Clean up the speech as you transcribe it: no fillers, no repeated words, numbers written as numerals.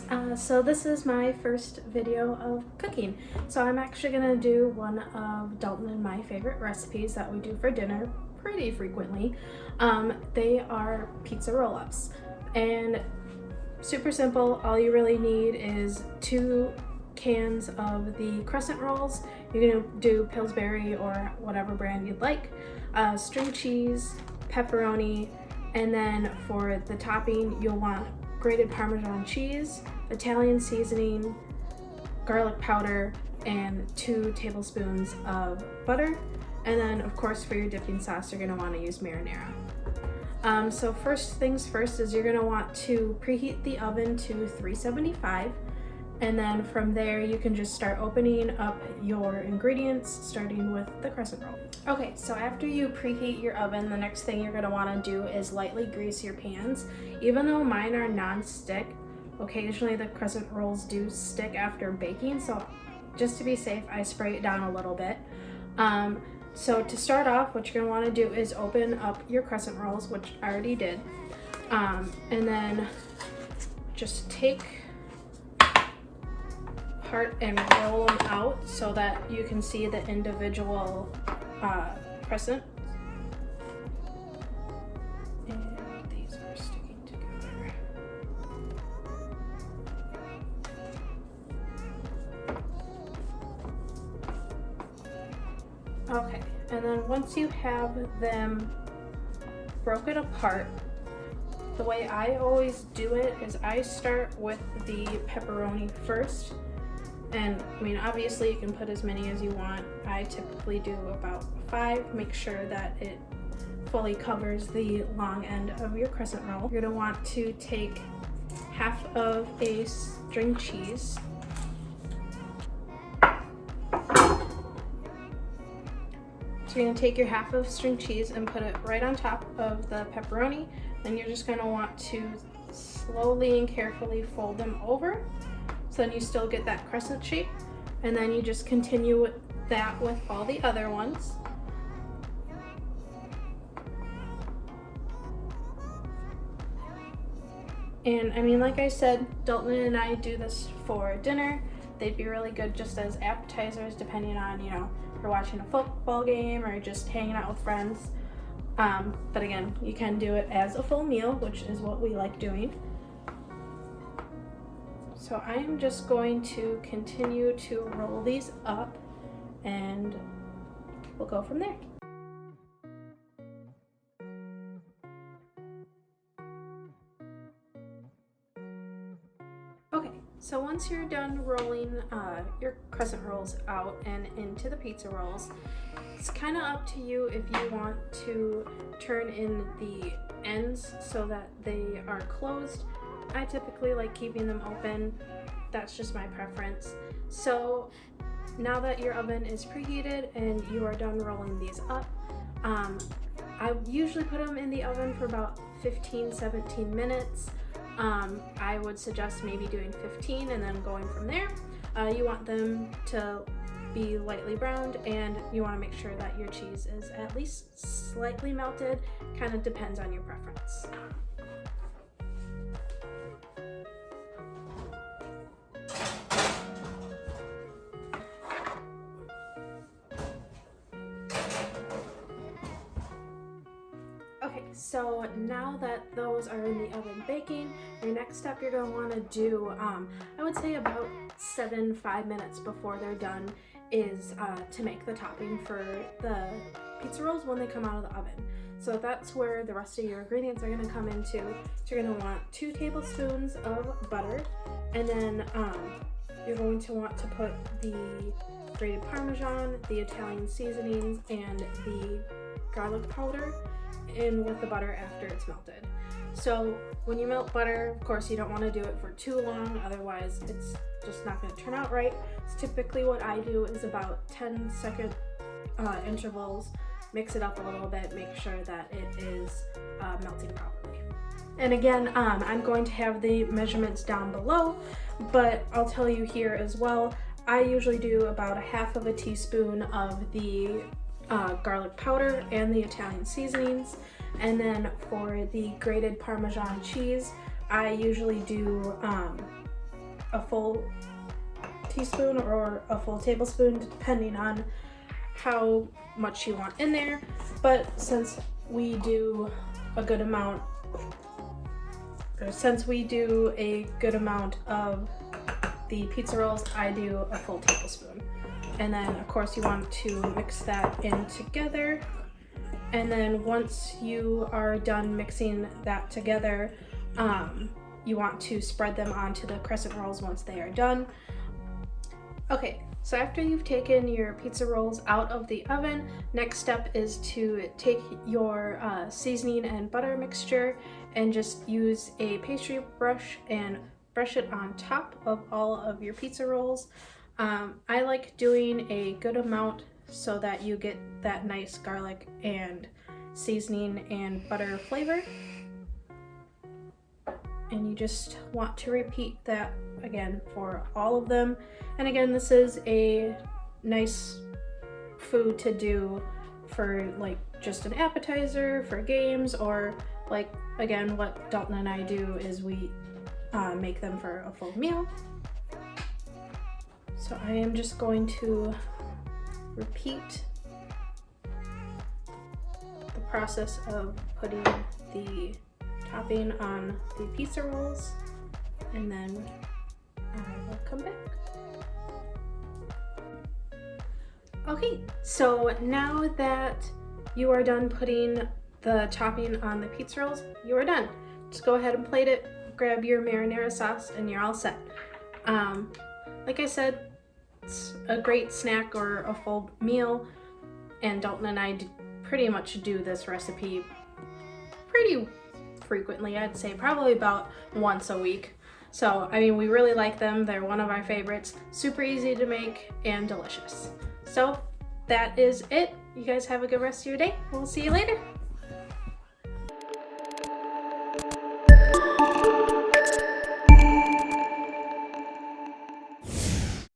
guys, so this is my first video of cooking. So I'm actually gonna do one of Dalton and my favorite recipes that we do for dinner pretty frequently. They are pizza roll-ups, and super simple. All you really need is 2 cans of the crescent rolls. You're gonna do Pillsbury or whatever brand you'd like, string cheese, pepperoni, and then for the topping you'll want grated Parmesan cheese, Italian seasoning, garlic powder, and 2 tablespoons of butter. And then of course for your dipping sauce you're going to want to use marinara. So first things first is you're going to want to preheat the oven to 375, and then from there you can just start opening up your ingredients, starting with the crescent roll. Okay, so after you preheat your oven, the next thing you're going to want to do is lightly grease your pans. Even though mine are non-stick, occasionally the crescent rolls do stick after baking, so just to be safe I spray it down a little bit. So to start off, what you're going to want to do is open up your crescent rolls, which I already did, and then just take part and roll them out so that you can see the individual crescent. And these are sticking together. Okay, and then once you have them broken apart, the way I always do it is I start with the pepperoni first. And I mean, obviously you can put as many as you want. I typically do about 5. Make sure that it fully covers the long end of your crescent roll. You're gonna want to take half of a string cheese. So you're gonna take your half of string cheese and put it right on top of the pepperoni. Then you're just gonna want to slowly and carefully fold them over, so then you still get that crescent shape, and then you just continue that with all the other ones. And I mean, like I said, Dalton and I do this for dinner. They'd be really good just as appetizers, depending on, you know, if you're watching a football game or just hanging out with friends. But again, you can do it as a full meal, which is what we like doing. So I am just going to continue to roll these up, and we'll go from there. Okay, so once you're done rolling your crescent rolls out and into the pizza rolls, it's kind of up to you if you want to turn in the ends so that they are closed. I typically like keeping them open. That's just my preference. So now that your oven is preheated and you are done rolling these up, I usually put them in the oven for about 15-17 minutes. I would suggest maybe doing 15 and then going from there. You want them to be lightly browned, and you want to make sure that your cheese is at least slightly melted. Kind of depends on your preference. Okay, so now that those are in the oven baking, your next step you're going to want to do, I would say about 5 minutes before they're done, is to make the topping for the pizza rolls when they come out of the oven. So that's where the rest of your ingredients are going to come into. So you're going to want 2 tablespoons of butter, and then you're going to want to put the grated Parmesan, the Italian seasonings, and the garlic powder in with the butter after it's melted. So when you melt butter, of course you don't want to do it for too long, otherwise it's just not going to turn out right. So typically what I do is about 10-second intervals, mix it up a little bit, make sure that it is melting properly. And again, I'm going to have the measurements down below, but I'll tell you here as well, I usually do about 1/2 teaspoon of the garlic powder and the Italian seasonings, and then for the grated Parmesan cheese I usually do a full teaspoon or a full tablespoon, depending on how much you want in there. But since we do a good amount, of the pizza rolls, I do a full tablespoon. And then of course you want to mix that in together. And then once you are done mixing that together, you want to spread them onto the crescent rolls once they are done. Okay, so after you've taken your pizza rolls out of the oven, next step is to take your seasoning and butter mixture and just use a pastry brush and brush it on top of all of your pizza rolls. I like doing a good amount so that you get that nice garlic and seasoning and butter flavor. And you just want to repeat that again for all of them. And again, this is a nice food to do for like just an appetizer, for games, or like again what Dalton and I do is we make them for a full meal. So I am just going to repeat the process of putting the topping on the pizza rolls, and then I will come back. Okay, so now that you are done putting the topping on the pizza rolls, you are done. Just go ahead and plate it, grab your marinara sauce, and you're all set. Like I said, it's a great snack or a full meal, and Dalton and I pretty much do this recipe pretty frequently. I'd say probably about once a week. So, I mean, we really like them. They're one of our favorites. Super easy to make and delicious. So, that is it. You guys have a good rest of your day. We'll see you later.